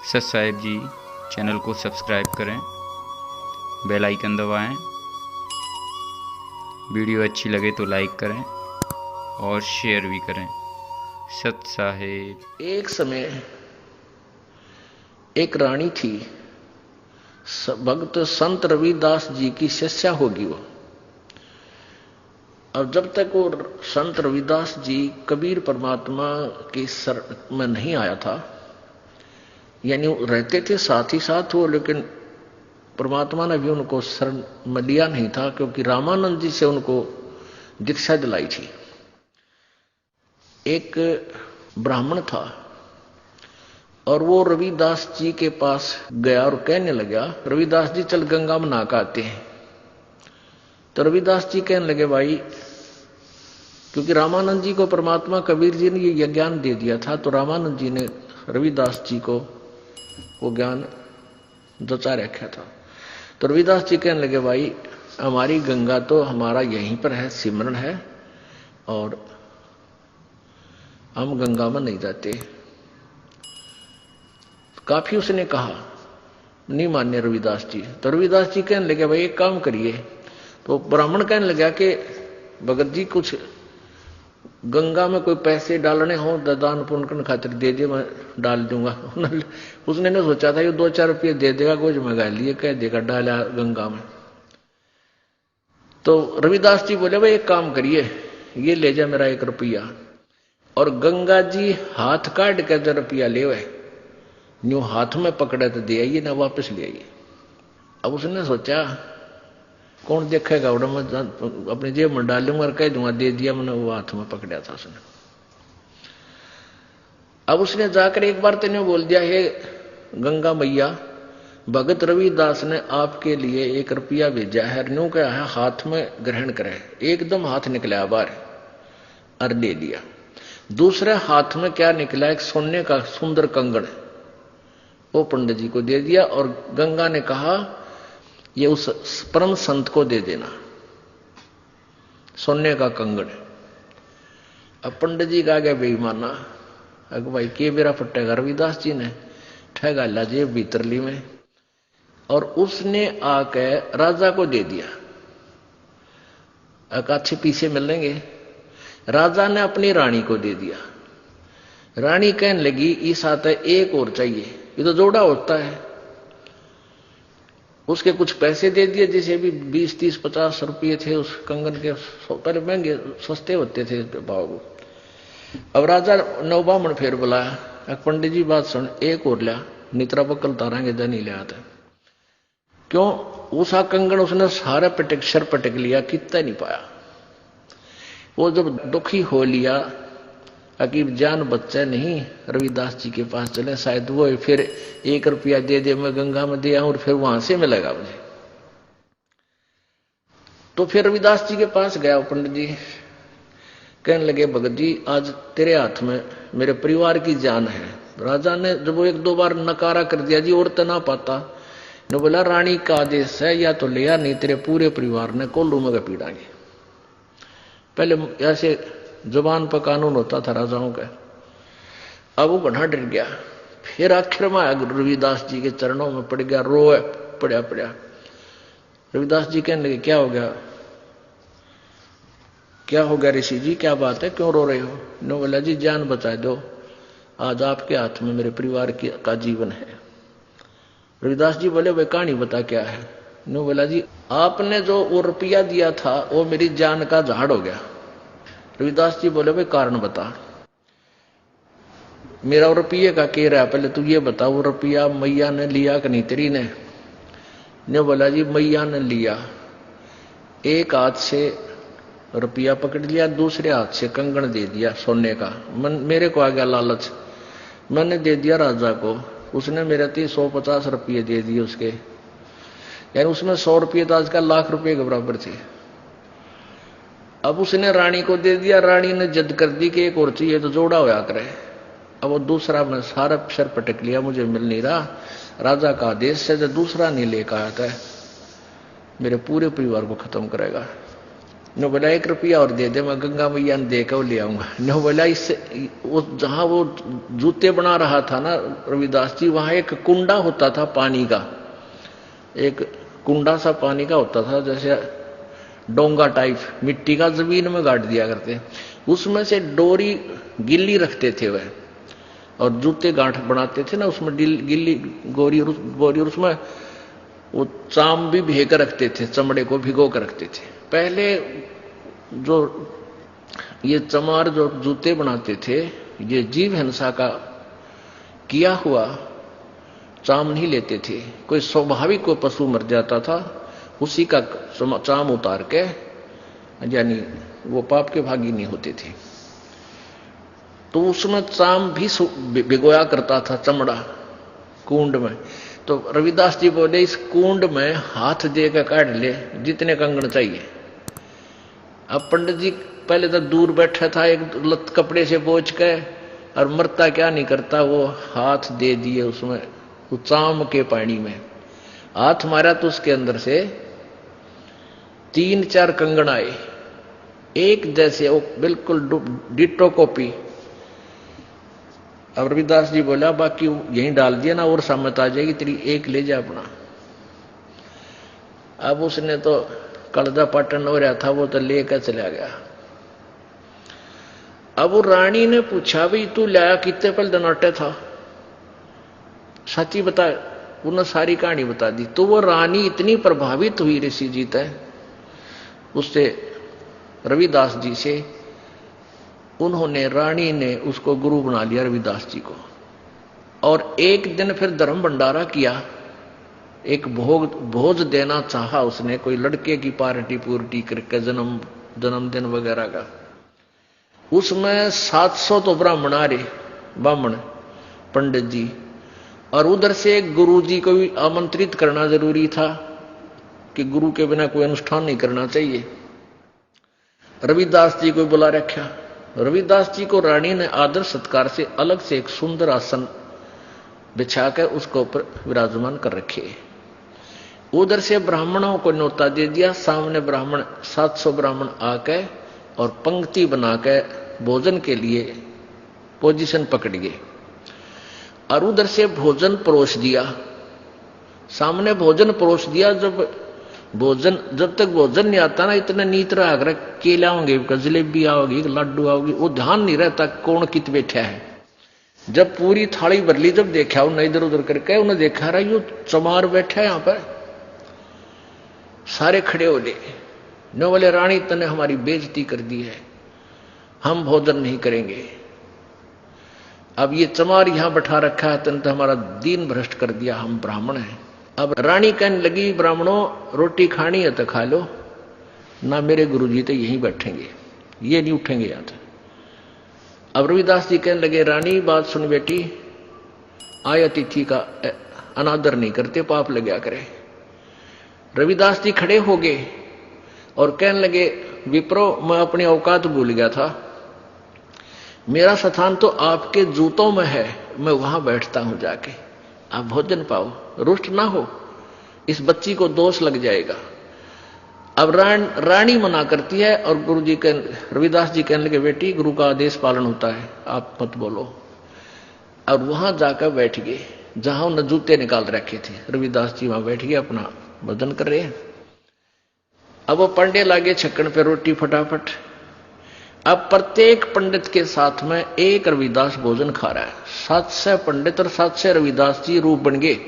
सत साहिब जी चैनल को सब्सक्राइब करें, बेल आइकन दबाएं। वीडियो अच्छी लगे तो लाइक करें और शेयर भी करें। सत साहिब। एक समय एक रानी थी, भक्त संत रविदास जी की शिष्या होगी वो। अब जब तक वो संत रविदास जी कबीर परमात्मा के सर में नहीं आया था, यानी वो रहते थे साथ ही साथ वो, लेकिन परमात्मा ने भी उनको शरण में लिया नहीं था, क्योंकि रामानंद जी से उनको दीक्षा दिलाई थी। एक ब्राह्मण था और वो रविदास जी के पास गया और कहने लगा, रविदास जी चल गंगा में नहा के आते हैं। तो रविदास जी कहने लगे, भाई, क्योंकि रामानंद जी को परमात्मा कबीर जी ने ये ज्ञान दे दिया था, तो रामानंद जी ने रविदास जी को वो ज्ञान जचा रखा था। तो रविदास जी कहने लगे, भाई, हमारी गंगा तो हमारा यहीं पर है, सिमरन है, और हम गंगा में नहीं जाते। काफी उसने कहा, नहीं मान्य रविदास जी। तो रविदास जी कहने लगे, भाई एक काम करिए। तो ब्राह्मण कहने लगा कि भगत जी कुछ गंगा में कोई पैसे डालने हो, दान पुण्य करने खातिर दे दे, मैं डाल दूंगा। उसने ने सोचा था ये 2-4 रुपये दे देगा, कुछ मंगा लिए, कह देगा डाला गंगा में। तो रविदास जी बोले, भाई एक काम करिए, ये ले जा मेरा 1 रुपया, और गंगा जी हाथ काट के जो रुपया ले न्यू हाथ में पकड़े तो दे आइए, ना वापस ले आइए। अब उसने सोचा कौन देखेगा, उड़ा मैं अपनी जेब में डाल लूंगा और कह दूंगा दे दिया, मैंने वो हाथ में पकड़ा था उसने। अब उसने जाकर एक बार तेने बोल दिया, हे गंगा मैया, भगत रविदास ने आपके लिए 1 रुपया भेजा है, न्यू क्या है हाथ में ग्रहण करे। एकदम हाथ निकला बाहर और दे दिया। दूसरे हाथ में क्या निकला, एक सोने का सुंदर कंगन, वो पंडित जी को दे दिया, और गंगा ने कहा ये उस परम संत को दे देना, सोने का कंगन। अब पंडित जी का गया बेईमाना, अगर भाई के बेरा फटेगा, रविदास जी ने ठगा ला जेब भीतरली में, और उसने आके राजा को दे दिया। अच्छे पीछे मिलेंगे। राजा ने अपनी रानी को दे दिया। रानी कहने लगी, इस आते एक और चाहिए, ये तो जोड़ा होता है। उसके कुछ पैसे दे दिए, जैसे भी 20, 30, 50 रुपये थे उस कंगन के, पहले महंगे सस्ते होते थे भाव। अब राजा नौ बामण फिर बुलाया, पंडित जी बात सुन, एक और लिया, नित्रा बकल तारांगे नहीं ले आते। क्यों? उसा कंगन उसने सारा पटक सर पटक लिया, कितना नहीं पाया। वो जब दुखी हो लिया, अकीब जान बच्चा नहीं, रविदास जी के पास चले, शायद वो फिर 1 रुपया दे दे, मैं गंगा में दे आऊं और फिर वहां से मिलेगा मुझे। तो फिर रविदास जी के पास गया पंडित जी, कहने लगे, भगत जी आज तेरे हाथ में मेरे परिवार की जान है। राजा ने जब वो 1-2 बार नकारा कर दिया, जी और तो ना पाता, ने बोला रानी का आदेश है, या तो लिया, नहीं तेरे पूरे परिवार ने कोल्लू में पीड़ांगे। पहले ऐसे जुबान पर कानून होता था राजाओं का। अब वो घना डर गया, फिर आखिर में आया रविदास जी के चरणों में पड़ गया, रोए पड़ा। रविदास जी कहने लगे, क्या हो गया, क्या हो गया ऋषि जी, क्या बात है, क्यों रो रहे हो? नो बोला, जी जान बचा दो, आज आपके हाथ में मेरे परिवार का जीवन है। रविदास जी बोले, भाई कहानी बता क्या है? नो बोला, जी आपने जो वो रुपया दिया था वो मेरी जान का झाड़ हो गया। रविदास जी बोले, भाई कारण बता, मेरा रुपये का कह रहा है, पहले तू ये बता, वो रुपया मैया ने लिया कि नहीं तेरी ने बोला, जी मैया ने लिया, एक हाथ से रुपया पकड़ लिया, दूसरे हाथ से कंगन दे दिया सोने का। मेरे को आ गया लालच, मैंने दे दिया राजा को, उसने मेरे 150 रुपये दे दिए उसके, यानी उसमें 100 रुपये तो आजकल लाख रुपये के बराबर थे। अब उसने रानी को दे दिया, रानी ने जिद कर दी कि एक और चाहिए, तो जोड़ा होया करे। अब वो दूसरा मैं सारा सर पटक लिया, मुझे मिल नहीं रहा, राजा का आदेश से जो दूसरा नहीं लेकर आया था, मेरे पूरे परिवार को खत्म करेगा। नो बोला 1 रुपया और दे दे, मैं गंगा मैया ने देकर वो ले आऊंगा। नो बोला इससे वो जहां वो जूते बना रहा था ना रविदास जी, वहां एक कुंडा होता था पानी का, एक कुंडा सा पानी का होता था, जैसे डोंगा टाइप मिट्टी का जमीन में गाड़ दिया करते, उसमें से डोरी गिल्ली रखते थे वह, और जूते गांठ बनाते थे ना उसमें गिल्ली गोरी और उसमें वो चाम भी भिगो कर रखते थे, चमड़े को भिगो कर रखते थे। पहले जो ये चमार जो जूते बनाते थे, ये जीव हिंसा का किया हुआ चाम नहीं लेते थे। कोई स्वाभाविक कोई पशु मर जाता था, उसी का चाम उतार के, यानी वो पाप के भागी नहीं होते थे, तो उसमें चाम भी भिगोया करता था चमड़ा कुंड में। तो रविदास जी बोले इस कुंड में हाथ देकर काट ले जितने कंगन चाहिए। अब पंडित जी पहले तो दूर बैठा था, एक लत कपड़े से बोझ के, और मरता क्या नहीं करता, वो हाथ दे दिए उसमें, वो चाम के पानी में हाथ मारा तो उसके अंदर से 3-4 कंगन आए, एक जैसे, वो बिल्कुल डिटो कॉपी। अब रविदास जी बोला बाकी यहीं डाल दिया ना, और सामत आ जाएगी तेरी, एक ले जा अपना। अब उसने तो कलजा पाटन हो रहा था, वो तो लेकर चला गया। अब वो रानी ने पूछा भाई तू लाया कितने पल दनाटे था, सच्ची बता। उन्होंने सारी कहानी बता दी। तो वो रानी इतनी प्रभावित हुई ऋषि जी तय उससे, रविदास जी से, उन्होंने, रानी ने उसको गुरु बना लिया रविदास जी को। और एक दिन फिर धर्म भंडारा किया, एक भोज देना चाहा उसने, कोई लड़के की पार्टी पूर्टी करके जन्मदिन वगैरह का। उसमें 700 तो ब्राह्मण आ रहे, ब्राह्मण पंडित जी, और उधर से गुरु जी को भी आमंत्रित करना जरूरी था कि गुरु के बिना कोई अनुष्ठान नहीं करना चाहिए। रविदास जी को बुला रखा। रविदास जी को रानी ने आदर सत्कार से अलग से एक सुंदर आसन बिछाकर उसको ऊपर विराजमान कर रखे। उधर से ब्राह्मणों को न्योता दे दिया। सामने ब्राह्मण 700 ब्राह्मण आके और पंक्ति बनाकर भोजन के लिए पोजीशन पकड़ गए, और उधर से भोजन परोस दिया। सामने भोजन परोस दिया। जब तक भोजन नहीं आता ना, इतने नीत रहा, केला होंगे, जलेबी आओगी, लड्डू आओगी, वो ध्यान नहीं रहता कौन कित बैठा है। जब पूरी थाली भर ली, जब देखा उन्हें इधर उधर करके, उन्हें देखा रहा यो चमार बैठा है यहां पर। सारे खड़े हो गए, नो बोले रानी तने हमारी बेइज्जती कर दी है, हम भोजन नहीं करेंगे। अब ये चमार यहां बैठा रखा है, तने तो हमारा दीन भ्रष्ट कर दिया, हम ब्राह्मण हैं। अब रानी कहने लगी ब्राह्मणों रोटी खानी है तो खा लो ना, मेरे गुरुजी तो यहीं बैठेंगे, ये नहीं उठेंगे यहां से। अब रविदास जी कहने लगे रानी बात सुन बेटी, आय अतिथि का अनादर नहीं करते, पाप लग गया करे। रविदास जी खड़े हो गए और कहने लगे विप्रो, मैं अपनी औकात भूल गया था, मेरा स्थान तो आपके जूतों में है, मैं वहां बैठता हूं जाके, आप भोजन पाओ, रुष्ट ना हो, इस बच्ची को दोष लग जाएगा। अब रानी मना करती है और गुरुजी के रविदास जी कहने लगे बेटी गुरु का आदेश पालन होता है, आप मत बोलो। और वहां जाकर बैठ गए जहां उन्हें जूते निकाल रखे थे। रविदास जी वहां बैठ गए, अपना भोजन कर रहे हैं। अब वो पंडे लागे छक्कन पे रोटी फटाफट। अब प्रत्येक पंडित के साथ में एक रविदास भोजन खा रहा है। 700 पंडित और 700 रविदास जी रूप बन गए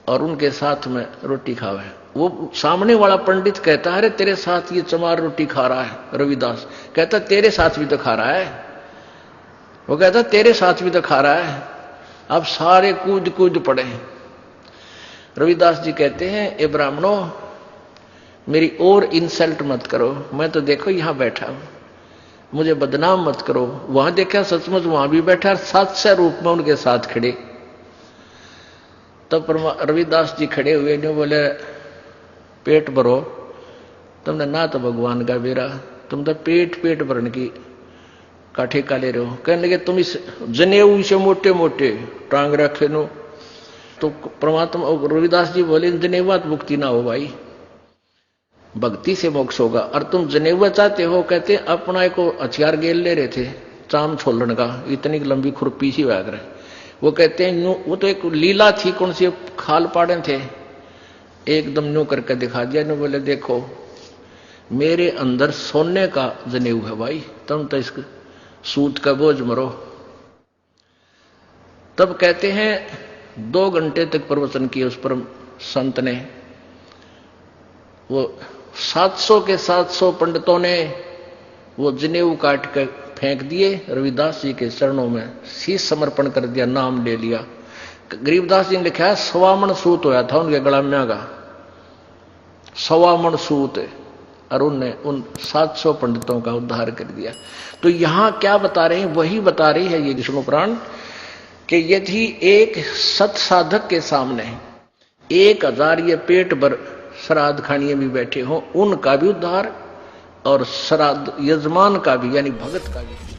और उनके साथ में रोटी खावा है। वो सामने वाला पंडित कहता है अरे तेरे साथ ये चमार रोटी खा रहा है। रविदास कहता तेरे साथ भी तो खा रहा है। वो कहता तेरे साथ भी तो खा रहा है। अब सारे कूद कूद पड़े। रविदास जी कहते हैं ए ब्राह्मणों, मेरी और इंसल्ट मत करो, मैं तो देखो यहां बैठा हूं, मुझे बदनाम मत करो। वहां देखा सचमुच वहां भी बैठा, 700 रूप में उनके साथ खड़े। तब रविदास जी खड़े हुए ने बोले पेट भरो, तुमने ना तो भगवान का बेरा, तुम तो पेट भरने की का ठेका ले रहे हो। कहने लगे तुम इस जनेऊ से मोटे मोटे टांग रखे नो, तो परमात्मा रविदास जी बोले जनेवात मुक्ति ना हो भाई, भक्ति से मोक्ष होगा। और तुम जनेऊ चाहते हो, कहते अपना एक हथियार गेल ले रहे थे चाम छोलन का, इतनी लंबी खुरपी सी वैग रहे। वो कहते हैं वो तो एक लीला थी, कौन सी खाल पाड़े थे, एकदम न्यू करके दिखा दिया। न्यू बोले देखो मेरे अंदर सोने का जनेऊ है भाई, तुम तो इस सूत का बोझ मरो। तब कहते हैं 2 घंटे तक प्रवचन किए उस पर संत ने। वो 700 के 700 पंडितों ने वो जनेऊ काट कर फेंक दिए, रविदास जी के चरणों में शीश समर्पण कर दिया, नाम ले लिया। गरीबदास जी ने लिखा है 1.25 मन सूत होया था उनके गला में का, 1.25 मन सूत, और उनने उन 700 पंडितों का उद्धार कर दिया। तो यहां क्या बता रहे हैं, वही बता रही है ये विष्णु पुराण कि यदि एक सत साधक के सामने 1000 ये पेट भर श्राद्ध खानिए भी बैठे हो, उनका भी उद्धार और श्राद्ध यजमान का भी यानी भगत का भी।